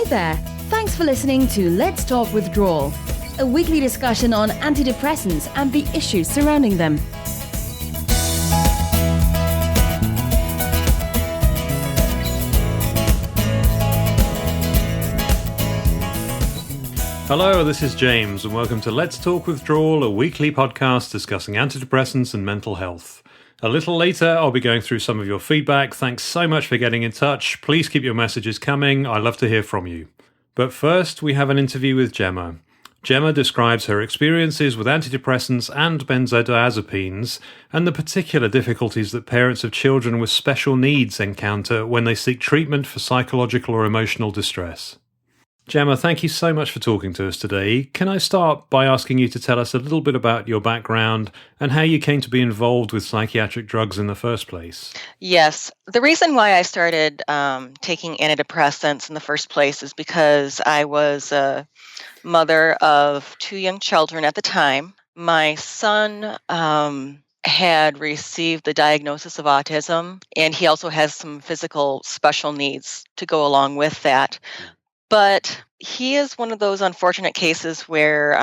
there. Thanks for listening to Let's Talk Withdrawal, a weekly discussion on antidepressants and the issues surrounding them. Hello, this is James, and welcome to Let's Talk Withdrawal, a weekly podcast discussing antidepressants and mental health. A little later, I'll be going through some of your feedback. Thanks so much for getting in touch. Please keep your messages coming. I love to hear from you. But first, we have an interview with Gemma. Gemma describes her experiences with antidepressants and benzodiazepines and the particular difficulties that parents of children with special needs encounter when they seek treatment for psychological or emotional distress. Gemma, thank you so much for talking to us today. Can I start by asking you to tell us a little bit about your background and how you came to be involved with psychiatric drugs in the first place? Yes. The reason why I started taking antidepressants in the first place is because I was a mother of 2 young children at the time. My son had received the diagnosis of autism, and he also has some physical special needs to go along with that. But he is one of those unfortunate cases where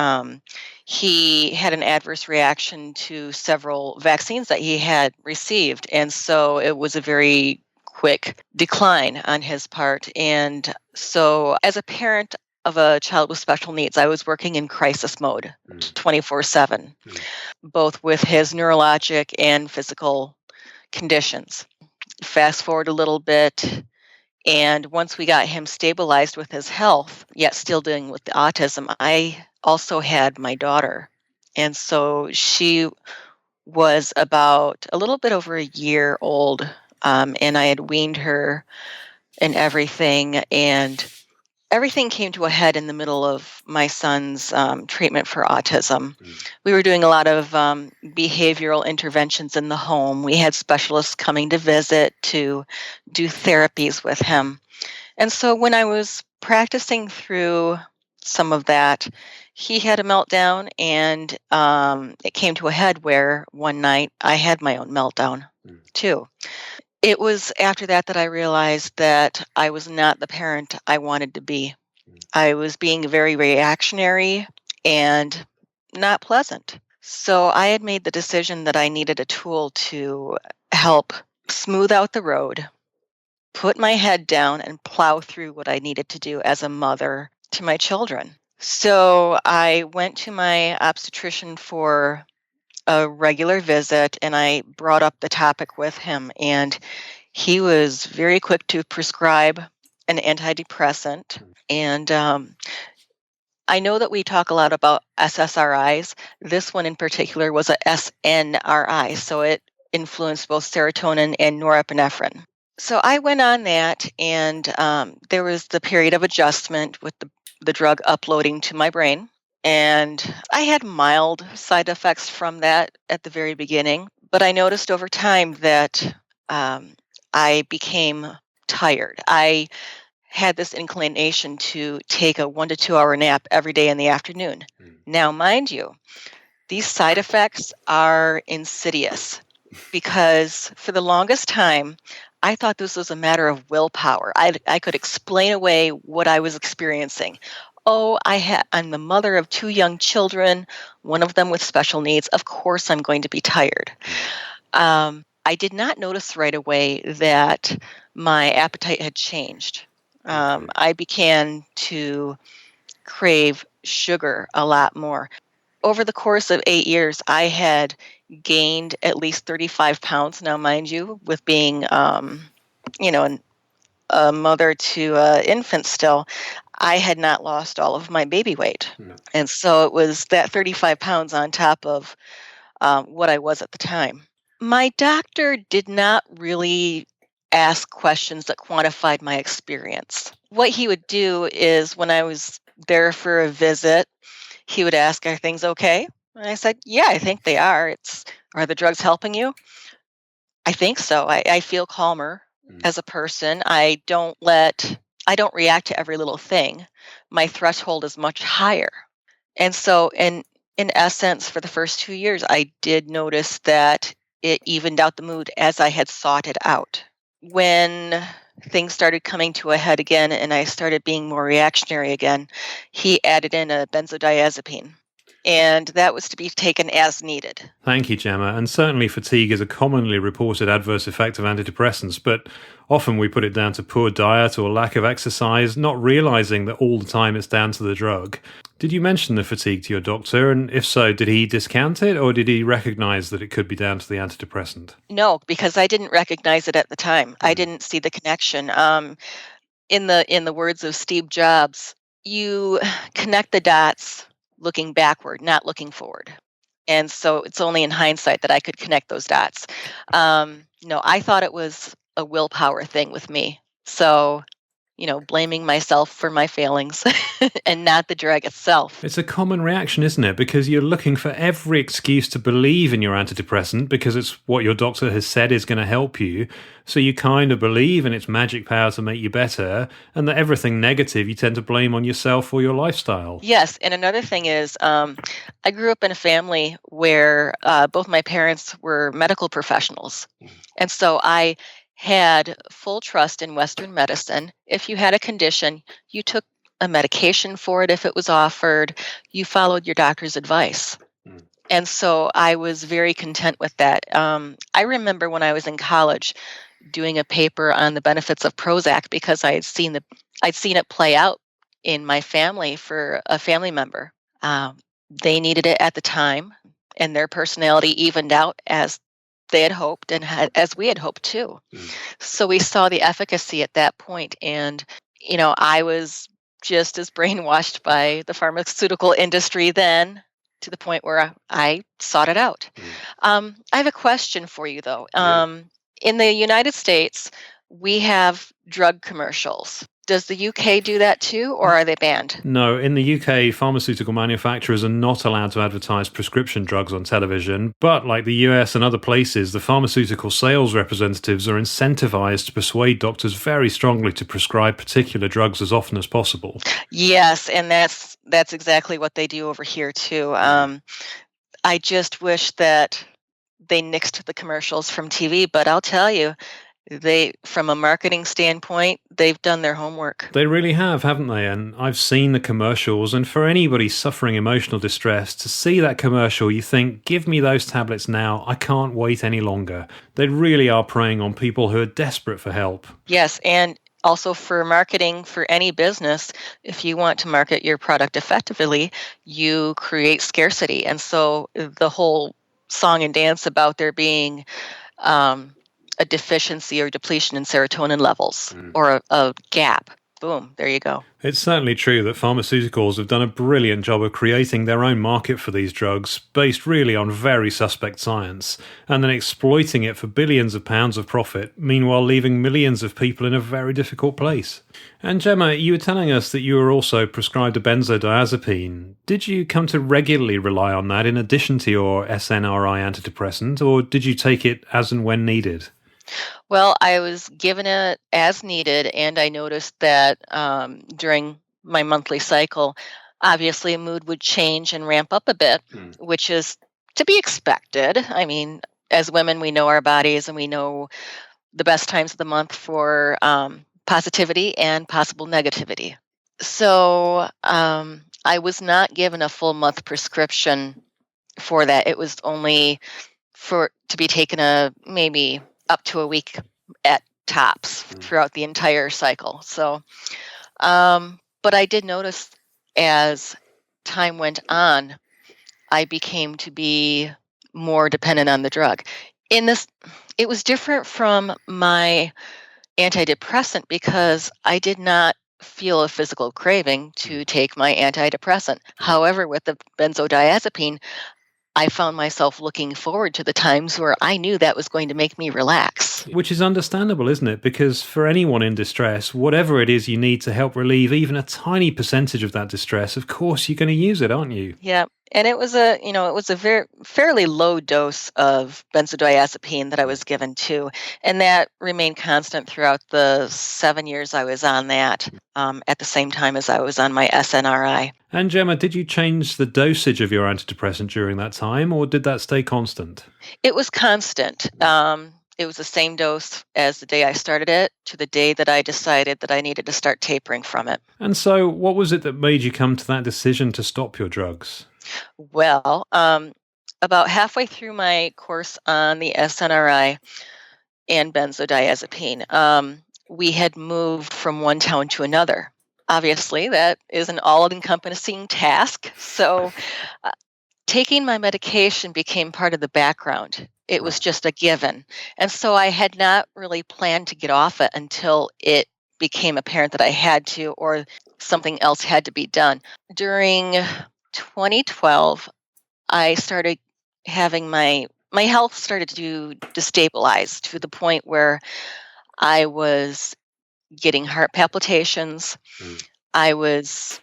he had an adverse reaction to several vaccines that he had received. And so it was a very quick decline on his part. And so as a parent of a child with special needs, I was working in crisis mode 24/7, both with his neurologic and physical conditions. Fast forward a little bit. And once we got him stabilized with his health, yet still dealing with the autism, I also had my daughter. And so she was about a little bit over a year old, and I had weaned her and everything. And everything came to a head in the middle of my son's treatment for autism. We were doing a lot of behavioral interventions in the home. We had specialists coming to visit to do therapies with him. And so when I was practicing through some of that, he had a meltdown, and it came to a head where one night I had my own meltdown too. It was after that that I realized that I was not the parent I wanted to be. I was being very reactionary and not pleasant. So I had made the decision that I needed a tool to help smooth out the road, put my head down, and plow through what I needed to do as a mother to my children. So I went to my obstetrician for a regular visit, and I brought up the topic with him, and he was very quick to prescribe an antidepressant. And I know that we talk a lot about SSRIs. This one in particular was a SNRI, so it influenced both serotonin and norepinephrine. So I went on that, and there was the period of adjustment with the drug uploading to my brain. And I had mild side effects from that at the very beginning, but I noticed over time that I became tired. I had this inclination to take a 1 to 2 hour nap every day in the afternoon. Now, mind you, these side effects are insidious because for the longest time, I thought this was a matter of willpower. I could explain away what I was experiencing. Oh, I'm the mother of 2 young children, one of them with special needs. Of course, I'm going to be tired. I did not notice right away that my appetite had changed. I began to crave sugar a lot more. Over the course of 8 years, I had gained at least 35 pounds. Now, mind you, with being, a mother to an infant still, I had not lost all of my baby weight. No. And so it was that 35 pounds on top of what I was at the time. My doctor did not really ask questions that quantified my experience. What he would do is when I was there for a visit, he would ask, "Are things okay?" And I said, "Yeah, I think they are. Are the drugs helping you?" "I think so. I feel calmer as a person. I don't react to every little thing. My threshold is much higher." And so in essence, for the first 2 years, I did notice that it evened out the mood as I had sought it out. When things started coming to a head again and I started being more reactionary again, he added in a benzodiazepine. And that was to be taken as needed. Thank you, Gemma. And certainly fatigue is a commonly reported adverse effect of antidepressants, but often we put it down to poor diet or lack of exercise, not realizing that all the time it's down to the drug. Did you mention the fatigue to your doctor? And if so, did he discount it or did he recognize that it could be down to the antidepressant? No, because I didn't recognize it at the time. I didn't see the connection. In the words of Steve Jobs, you connect the dots looking backward, not looking forward. And so it's only in hindsight that I could connect those dots. No, I thought it was a willpower thing with me. So, blaming myself for my failings and not the drug itself. It's a common reaction, isn't it? Because you're looking for every excuse to believe in your antidepressant because it's what your doctor has said is going to help you. So you kind of believe in its magic power to make you better, and that everything negative you tend to blame on yourself or your lifestyle. Yes, and another thing is I grew up in a family where both my parents were medical professionals. And so I had full trust in Western medicine. If you had a condition, you took a medication for it if it was offered. You followed your doctor's advice. And so I was very content with that. I remember when I was in college doing a paper on the benefits of Prozac because I'd seen it play out in my family for a family member. They needed it at the time, and their personality evened out as they had hoped and as we had hoped too. So we saw the efficacy at that point. And, I was just as brainwashed by the pharmaceutical industry then to the point where I sought it out. I have a question for you though. In the United States, we have drug commercials. Does the UK do that too, or are they banned? No, in the UK, pharmaceutical manufacturers are not allowed to advertise prescription drugs on television, but like the US and other places, the pharmaceutical sales representatives are incentivized to persuade doctors very strongly to prescribe particular drugs as often as possible. Yes, and that's exactly what they do over here too. I just wish that they nixed the commercials from TV, but I'll tell you, from a marketing standpoint, they've done their homework. They really have, haven't they? And I've seen the commercials, and for anybody suffering emotional distress, to see that commercial, you think, give me those tablets now. I can't wait any longer. They really are preying on people who are desperate for help. Yes, and also for marketing for any business, if you want to market your product effectively, you create scarcity. And so the whole song and dance about there being a deficiency or depletion in serotonin levels or a gap. Boom, there you go. It's certainly true that pharmaceuticals have done a brilliant job of creating their own market for these drugs, based really on very suspect science, and then exploiting it for billions of pounds of profit, meanwhile leaving millions of people in a very difficult place. And Gemma, you were telling us that you were also prescribed a benzodiazepine. Did you come to regularly rely on that in addition to your SNRI antidepressant, or did you take it as and when needed? Well, I was given it as needed, and I noticed that during my monthly cycle, obviously mood would change and ramp up a bit, which is to be expected. I mean, as women, we know our bodies and we know the best times of the month for positivity and possible negativity. So I was not given a full month prescription for that. It was only to be taken maybe up to a week at tops throughout the entire cycle. So, but I did notice as time went on, I became to be more dependent on the drug. It was different from my antidepressant because I did not feel a physical craving to take my antidepressant. However, with the benzodiazepine, I found myself looking forward to the times where I knew that was going to make me relax. Which is understandable, isn't it? Because for anyone in distress, whatever it is you need to help relieve even a tiny percentage of that distress, of course you're going to use it, aren't you? Yeah. And it was a very fairly low dose of benzodiazepine that I was given too. And that remained constant throughout the 7 years I was on that, at the same time as I was on my SNRI. And Gemma, did you change the dosage of your antidepressant during that time, or did that stay constant? It was constant. it was the same dose as the day I started it to the day that I decided that I needed to start tapering from it. And so, what was it that made you come to that decision to stop your drugs? Well, about halfway through my course on the SNRI and benzodiazepine, we had moved from one town to another. Obviously, that is an all-encompassing task. So taking my medication became part of the background. It was just a given. And so I had not really planned to get off it until it became apparent that I had to, or something else had to be done. During 2012, I started having my health started to destabilize to the point where I was getting heart palpitations. I was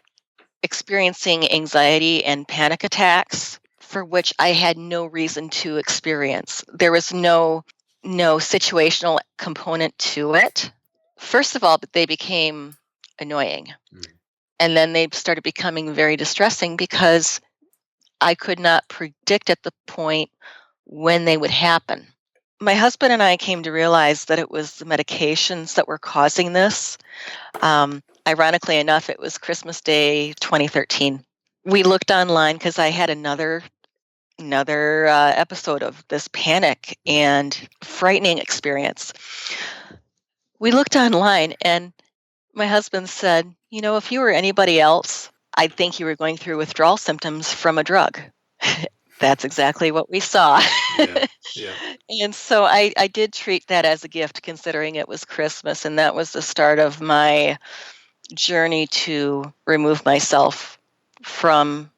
experiencing anxiety and panic attacks for which I had no reason to experience. There was no situational component to it. First of all, they became annoying. And then they started becoming very distressing because I could not predict at the point when they would happen. My husband and I came to realize that it was the medications that were causing this. Ironically enough, it was Christmas Day 2013. We looked online because I had another episode of this panic and frightening experience. We looked online and my husband said, if you were anybody else, I'd think you were going through withdrawal symptoms from a drug. That's exactly what we saw. Yeah. And so I did treat that as a gift, considering it was Christmas, and that was the start of my journey to remove myself from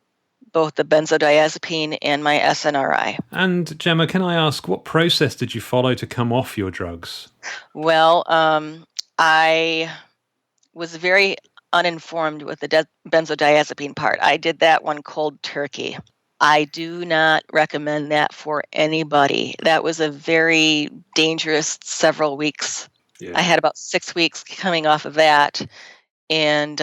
both the benzodiazepine and my SNRI. And Gemma, can I ask, what process did you follow to come off your drugs? Well, I was very uninformed with the benzodiazepine part. I did that one cold turkey. I do not recommend that for anybody. That was a very dangerous several weeks. I had about 6 weeks coming off of that, and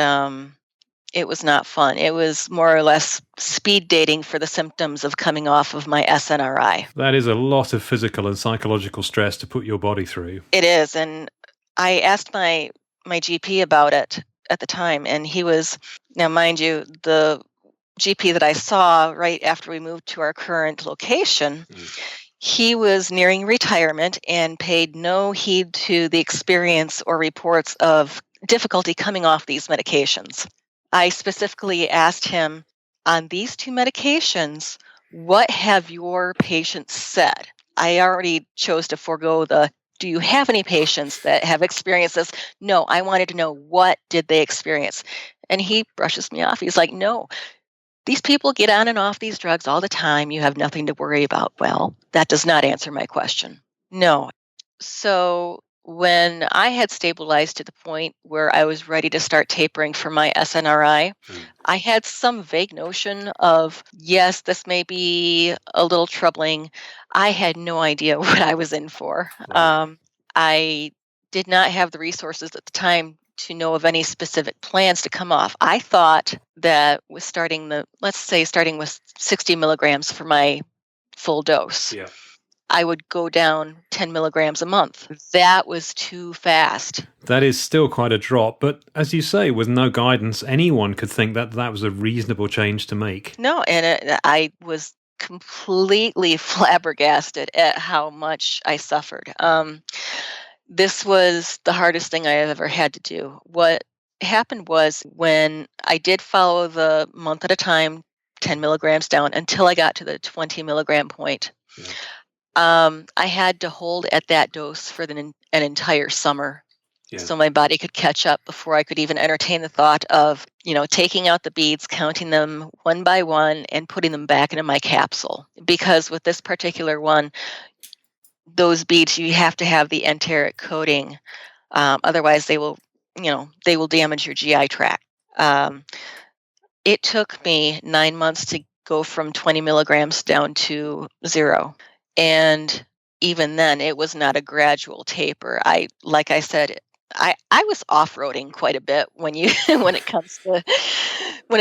it was not fun. It was more or less speed dating for the symptoms of coming off of my SNRI. That is a lot of physical and psychological stress to put your body through. It is, and I asked my GP about it at the time, and he was, now mind you, the GP that I saw right after we moved to our current location, he was nearing retirement and paid no heed to the experience or reports of difficulty coming off these medications. I specifically asked him, on these two medications, what have your patients said? I already chose to forego do you have any patients that have experienced this? No, I wanted to know, what did they experience? And he brushes me off. He's like, no, these people get on and off these drugs all the time. You have nothing to worry about. Well, that does not answer my question. No. So when I had stabilized to the point where I was ready to start tapering for my SNRI, I had some vague notion of, yes, this may be a little troubling. I had no idea what I was in for. Right. I did not have the resources at the time to know of any specific plans to come off. I thought that with starting with 60 milligrams for my full dose, I would go down 10 milligrams a month. That was too fast. That is still quite a drop, but as you say, with no guidance, anyone could think that that was a reasonable change to make. No, and I was completely flabbergasted at how much I suffered. This was the hardest thing I have ever had to do. What happened was, when I did follow the month at a time, 10 milligrams down until I got to the 20 milligram point, I had to hold at that dose for an entire summer. So my body could catch up before I could even entertain the thought of, taking out the beads, counting them one by one, and putting them back into my capsule. Because with this particular one, those beads, you have to have the enteric coating. Otherwise, they will damage your GI tract. It took me 9 months to go from 20 milligrams down to 0. And even then, it was not a gradual taper. Like I said, I was off-roading quite a bit when it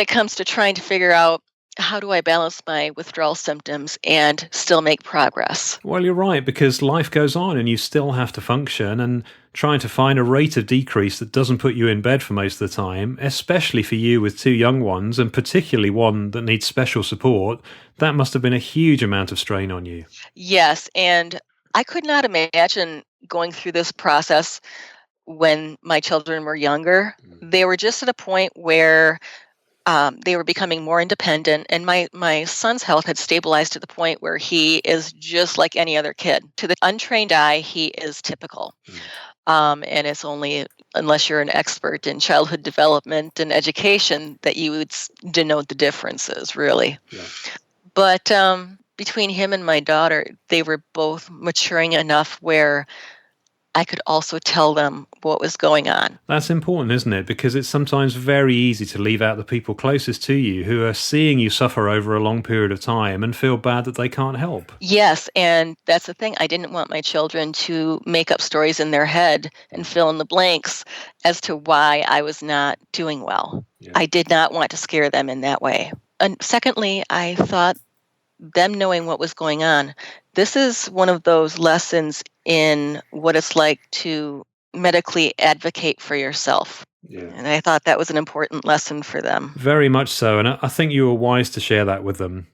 comes to trying to figure out how do I balance my withdrawal symptoms and still make progress? Well, you're right, because life goes on and you still have to function, and trying to find a rate of decrease that doesn't put you in bed for most of the time, especially for you with two young ones, and particularly one that needs special support, that must have been a huge amount of strain on you. Yes, and I could not imagine going through this process when my children were younger. They were just at a point where they were becoming more independent, and my son's health had stabilized to the point where he is just like any other kid. To the untrained eye, he is typical. And it's only unless you're an expert in childhood development and education that you would denote the differences, really. Yeah. But between him and my daughter, they were both maturing enough where I could also tell them what was going on. That's important, isn't it? Because it's sometimes very easy to leave out the people closest to you who are seeing you suffer over a long period of time and feel bad that they can't help. Yes, and that's the thing. I didn't want my children to make up stories in their head and fill in the blanks as to why I was not doing well. Yeah. I did not want to scare them in that way. And secondly, I thought them knowing what was going on, this is one of those lessons in what it's like to medically advocate for yourself. Yeah. And I thought that was an important lesson for them. Very much so, and I think you were wise to share that with them.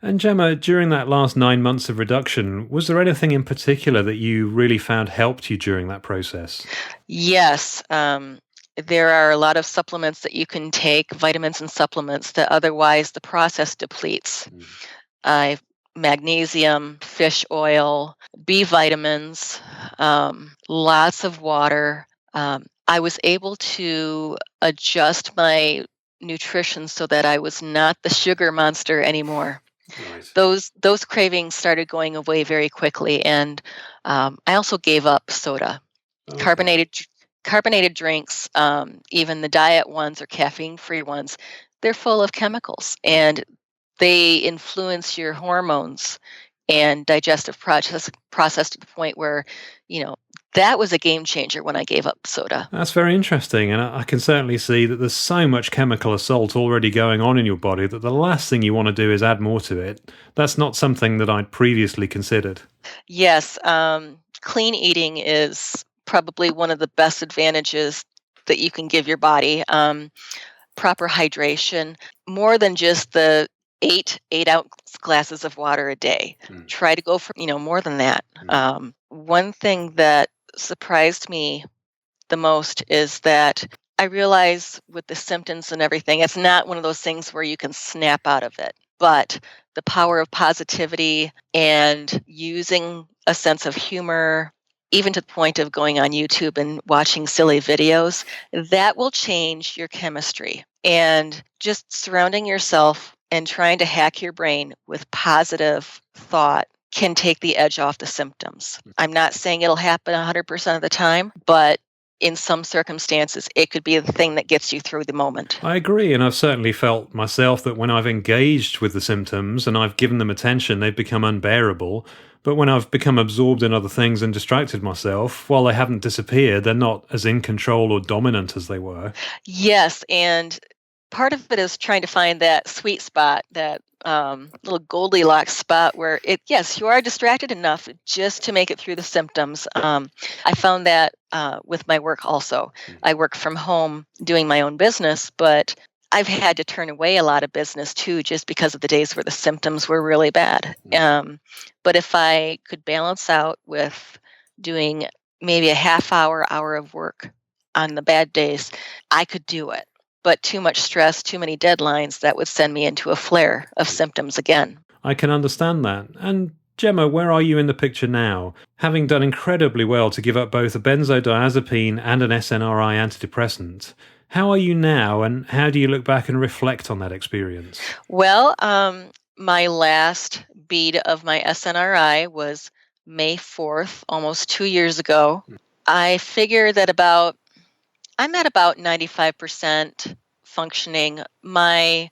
And Gemma, during that last 9 months of reduction, was there anything in particular that you really found helped you during that process? Yes. There are a lot of supplements that you can take, vitamins and supplements, that otherwise the process depletes. Magnesium, fish oil, B vitamins, lots of water. I was able to adjust my nutrition so that I was not the sugar monster anymore. Right. Those cravings started going away very quickly, and I also gave up soda. Okay. Carbonated drinks, even the diet ones or caffeine-free ones, they're full of chemicals, and they influence your hormones and digestive process to the point where, that was a game changer when I gave up soda. That's very interesting, and I can certainly see that there's so much chemical assault already going on in your body that the last thing you want to do is add more to it. That's not something that I'd previously considered. Yes, clean eating is probably one of the best advantages that you can give your body. Proper hydration, more than just the eight-ounce glasses of water a day. Try to go for more than that. One thing that surprised me the most is that I realize with the symptoms and everything, it's not one of those things where you can snap out of it, but the power of positivity and using a sense of humor, even to the point of going on YouTube and watching silly videos, that will change your chemistry. And just surrounding yourself and trying to hack your brain with positive thought can take the edge off the symptoms. I'm not saying it'll happen 100% of the time, but in some circumstances, it could be the thing that gets you through the moment. I agree, and I've certainly felt myself that when I've engaged with the symptoms and I've given them attention, they've become unbearable. But when I've become absorbed in other things and distracted myself, while they haven't disappeared, they're not as in control or dominant as they were. Yes, and part of it is trying to find that sweet spot, that little Goldilocks spot where yes, you are distracted enough just to make it through the symptoms. I found that with my work also. I work from home doing my own business, but I've had to turn away a lot of business too, just because of the days where the symptoms were really bad. But if I could balance out with doing maybe a hour of work on the bad days, I could do it. But too much stress, too many deadlines, that would send me into a flare of symptoms again. I can understand that. And Gemma, where are you in the picture now? Having done incredibly well to give up both a benzodiazepine and an SNRI antidepressant, how are you now, and how do you look back and reflect on that experience? Well, my last bead of my SNRI was May 4th, almost 2 years ago. I figure that I'm at about 95% functioning. My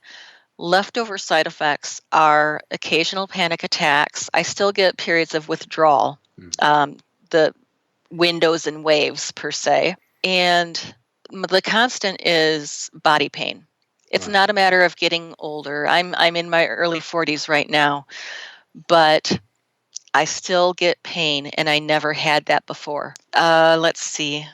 leftover side effects are occasional panic attacks. I still get periods of withdrawal, the windows and waves per se. And the constant is body pain. It's not a matter of getting older. I'm in my early 40s right now, but I still get pain, and I never had that before. Let's see.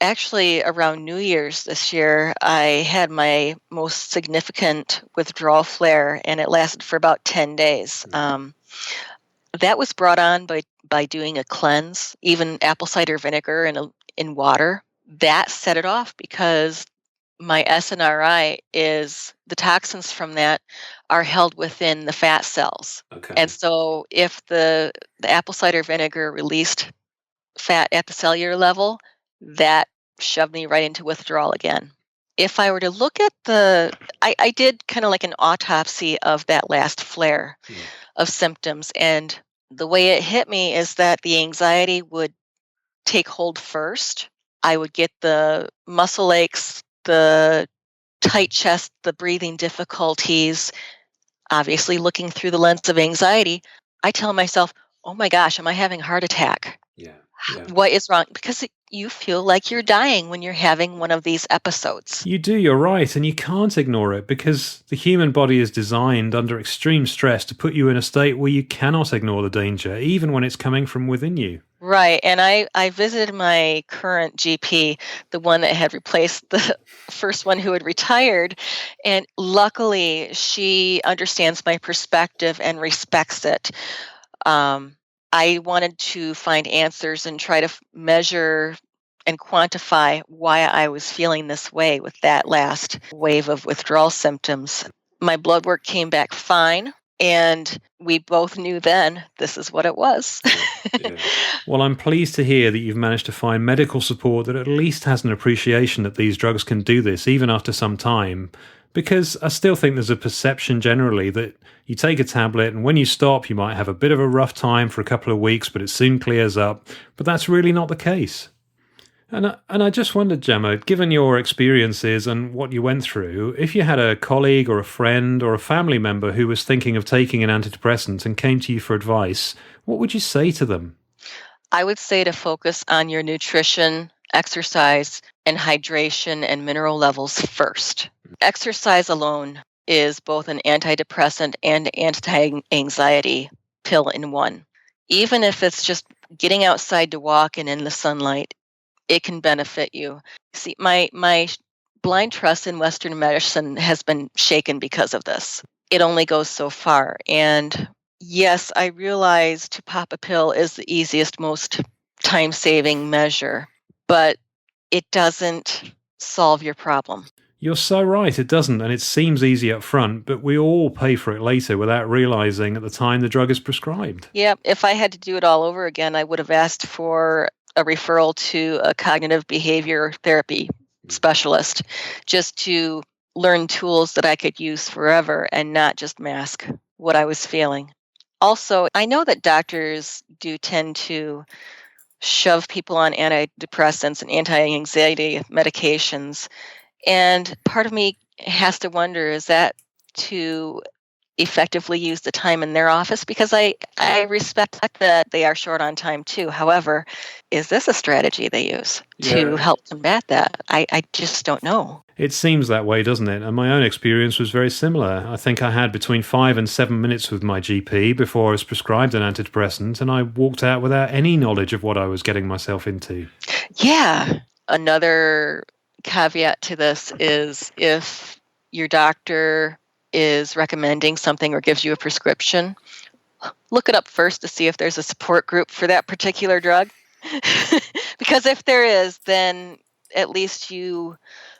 Actually, around New Year's this year, I had my most significant withdrawal flare, and it lasted for about 10 days. That was brought on by doing a cleanse, even apple cider vinegar in water. That set it off because my SNRI is the toxins from that are held within the fat cells. Okay. And so if the apple cider vinegar released fat at the cellular level, that shoved me right into withdrawal again. If I were to look at I did kind of like an autopsy of that last flare of symptoms. And the way it hit me is that the anxiety would take hold first. I would get the muscle aches, the tight chest, the breathing difficulties. Obviously, looking through the lens of anxiety, I tell myself, oh my gosh, am I having a heart attack? Yeah. What is wrong? Because you feel like you're dying when you're having one of these episodes. You do, you're right, and you can't ignore it because the human body is designed under extreme stress to put you in a state where you cannot ignore the danger, even when it's coming from within you. Right. And I visited my current GP, the one that had replaced the first one who had retired. And luckily, she understands my perspective and respects it. I wanted to find answers and try to measure and quantify why I was feeling this way with that last wave of withdrawal symptoms. My blood work came back fine. And we both knew then this is what it was. Yeah. Well, I'm pleased to hear that you've managed to find medical support that at least has an appreciation that these drugs can do this, even after some time. Because I still think there's a perception generally that you take a tablet and when you stop, you might have a bit of a rough time for a couple of weeks, but it soon clears up. But that's really not the case. And I just wondered, Gemma, given your experiences and what you went through, if you had a colleague or a friend or a family member who was thinking of taking an antidepressant and came to you for advice, what would you say to them? I would say to focus on your nutrition, exercise, and hydration and mineral levels first. Exercise alone is both an antidepressant and anti-anxiety pill in one. Even if it's just getting outside to walk and in the sunlight, it can benefit you. See, my blind trust in Western medicine has been shaken because of this. It only goes so far. And yes, I realize to pop a pill is the easiest, most time-saving measure, but it doesn't solve your problem. You're so right, it doesn't, and it seems easy up front, but we all pay for it later without realizing at the time the drug is prescribed. Yeah, if I had to do it all over again, I would have asked for a referral to a cognitive behavior therapy specialist just to learn tools that I could use forever and not just mask what I was feeling. Also, I know that doctors do tend to shove people on antidepressants and anti-anxiety medications. And part of me has to wonder, is that to effectively use the time in their office? Because I respect that they are short on time too. However, is this a strategy they use to help combat that? I just don't know. It seems that way, doesn't it? And my own experience was very similar. I think I had between 5 and 7 minutes with my GP before I was prescribed an antidepressant, and I walked out without any knowledge of what I was getting myself into. Yeah. Another caveat to this is if your doctor is recommending something or gives you a prescription, look it up first to see if there's a support group for that particular drug. Because if there is, then at least you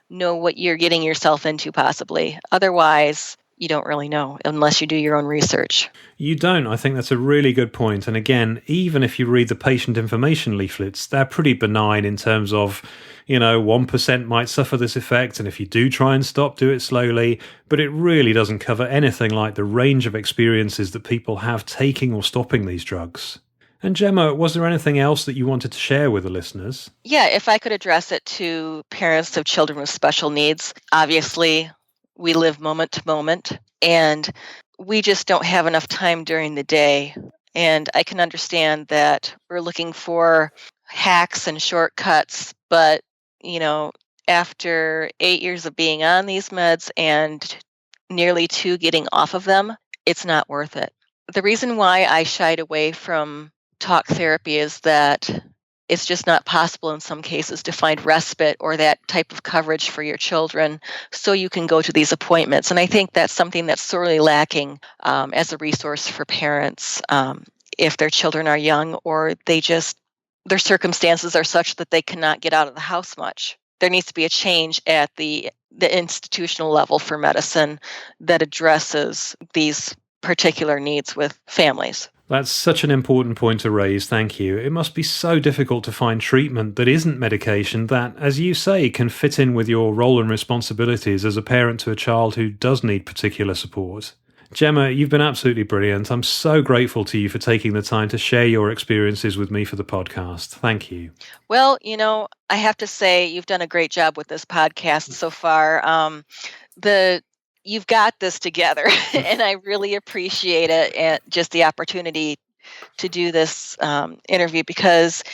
know what you're getting yourself into possibly. Otherwise, you don't really know unless you do your own research. You don't. I think that's a really good point. And again, even if you read the patient information leaflets, they're pretty benign in terms of, 1% might suffer this effect. And if you do try and stop, do it slowly. But it really doesn't cover anything like the range of experiences that people have taking or stopping these drugs. And Gemma, was there anything else that you wanted to share with the listeners? Yeah, if I could address it to parents of children with special needs. Obviously, we live moment to moment, and we just don't have enough time during the day. And I can understand that we're looking for hacks and shortcuts, but, after 8 years of being on these meds and nearly 2 getting off of them, it's not worth it. The reason why I shied away from talk therapy is that it's just not possible in some cases to find respite or that type of coverage for your children so you can go to these appointments. And I think that's something that's sorely lacking as a resource for parents if their children are young or their circumstances are such that they cannot get out of the house much. There needs to be a change at the institutional level for medicine that addresses these particular needs with families. That's such an important point to raise, thank you. It must be so difficult to find treatment that isn't medication that, as you say, can fit in with your role and responsibilities as a parent to a child who does need particular support. Gemma, you've been absolutely brilliant. I'm so grateful to you for taking the time to share your experiences with me for the podcast. Thank you. Well, I have to say you've done a great job with this podcast so far. You've got this together, and I really appreciate it and just the opportunity to do this interview because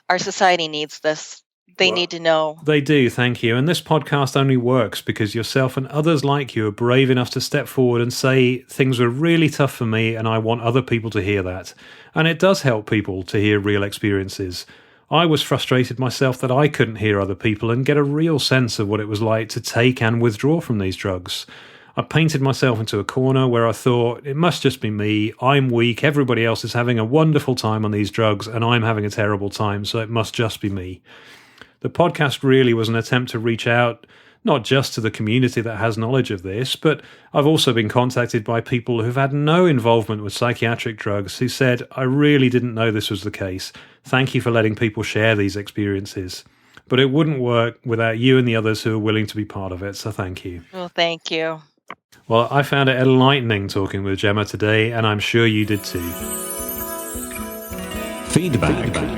our society needs this. They need to know. They do, thank you. And this podcast only works because yourself and others like you are brave enough to step forward and say things were really tough for me and I want other people to hear that. And it does help people to hear real experiences. I was frustrated myself that I couldn't hear other people and get a real sense of what it was like to take and withdraw from these drugs. I painted myself into a corner where I thought, it must just be me, I'm weak, everybody else is having a wonderful time on these drugs and I'm having a terrible time, so it must just be me. The podcast really was an attempt to reach out, not just to the community that has knowledge of this, but I've also been contacted by people who've had no involvement with psychiatric drugs who said, I really didn't know this was the case. Thank you for letting people share these experiences. But it wouldn't work without you and the others who are willing to be part of it, so thank you. Well, thank you. Well, I found it enlightening talking with Gemma today, and I'm sure you did too. Feedback.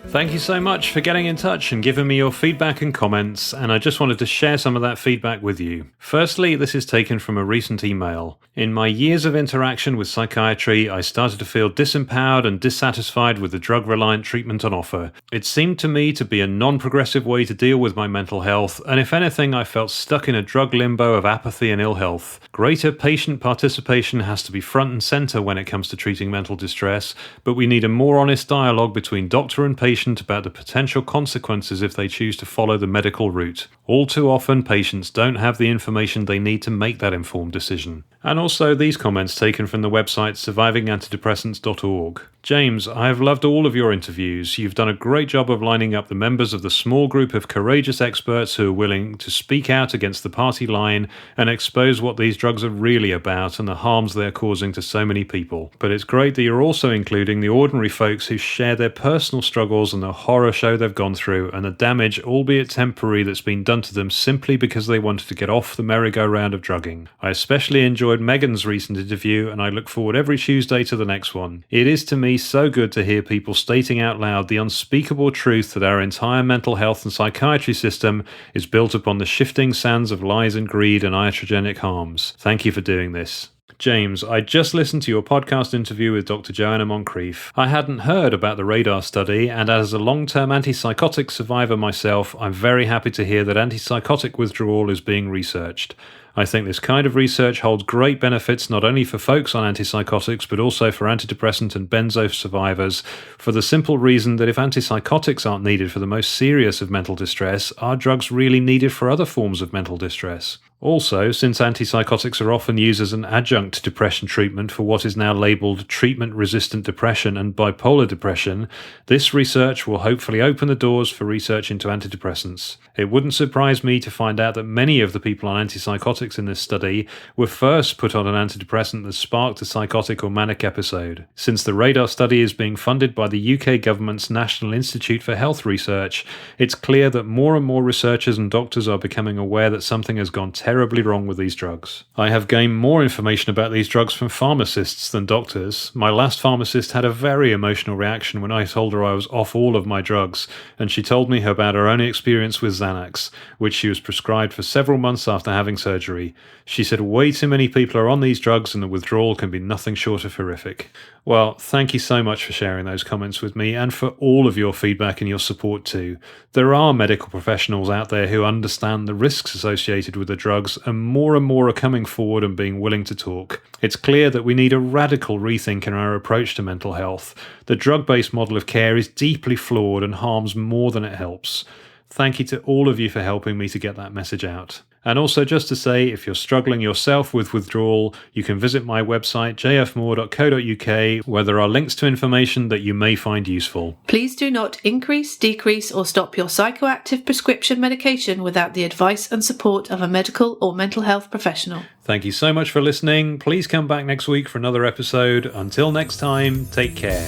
Thank you so much for getting in touch and giving me your feedback and comments, and I just wanted to share some of that feedback with you. Firstly, this is taken from a recent email. In my years of interaction with psychiatry, I started to feel disempowered and dissatisfied with the drug-reliant treatment on offer. It seemed to me to be a non-progressive way to deal with my mental health, and if anything, I felt stuck in a drug limbo of apathy and ill health. Greater patient participation has to be front and center when it comes to treating mental distress, but we need a more honest dialogue between doctor and patient about the potential consequences if they choose to follow the medical route. All too often, patients don't have the information they need to make that informed decision. And also these comments taken from the website survivingantidepressants.org. James, I have loved all of your interviews. You've done a great job of lining up the members of the small group of courageous experts who are willing to speak out against the party line and expose what these drugs are really about and the harms they're causing to so many people. But it's great that you're also including the ordinary folks who share their personal struggles and the horror show they've gone through and the damage, albeit temporary, that's been done to them simply because they wanted to get off the merry-go-round of drugging. I especially enjoyed Megan's recent interview, and I look forward every Tuesday to the next one. It is to me so good to hear people stating out loud the unspeakable truth that our entire mental health and psychiatry system is built upon the shifting sands of lies and greed and iatrogenic harms. Thank you for doing this. James, I just listened to your podcast interview with Dr. Joanna Moncrief. I hadn't heard about the RADAR study, and as a long-term antipsychotic survivor myself, I'm very happy to hear that antipsychotic withdrawal is being researched. I think this kind of research holds great benefits not only for folks on antipsychotics but also for antidepressant and benzo survivors, for the simple reason that if antipsychotics aren't needed for the most serious of mental distress, are drugs really needed for other forms of mental distress? Also, since antipsychotics are often used as an adjunct to depression treatment for what is now labelled treatment-resistant depression and bipolar depression, this research will hopefully open the doors for research into antidepressants. It wouldn't surprise me to find out that many of the people on antipsychotics in this study were first put on an antidepressant that sparked a psychotic or manic episode. Since the RADAR study is being funded by the UK government's National Institute for Health Research, it's clear that more and more researchers and doctors are becoming aware that something has gone terribly wrong with these drugs. I have gained more information about these drugs from pharmacists than doctors. My last pharmacist had a very emotional reaction when I told her I was off all of my drugs, and she told me about her own experience with Xanax, which she was prescribed for several months after having surgery. history. She said way too many people are on these drugs and the withdrawal can be nothing short of horrific. Well, thank you so much for sharing those comments with me and for all of your feedback and your support too. There are medical professionals out there who understand the risks associated with the drugs, and more are coming forward and being willing to talk. It's clear that we need a radical rethink in our approach to mental health. The drug-based model of care is deeply flawed and harms more than it helps. Thank you to all of you for helping me to get that message out. And also just to say, if you're struggling yourself with withdrawal, you can visit my website jfmoore.co.uk, where there are links to information that you may find useful. Please do not increase, decrease or stop your psychoactive prescription medication without the advice and support of a medical or mental health professional. Thank you so much for listening. Please come back next week for another episode. Until next time, take care.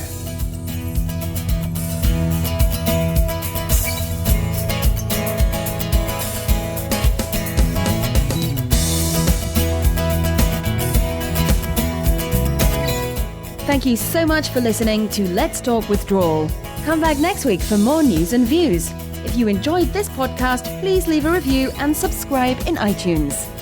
Thank you so much for listening to Let's Talk Withdrawal. Come back next week for more news and views. If you enjoyed this podcast, please leave a review and subscribe in iTunes.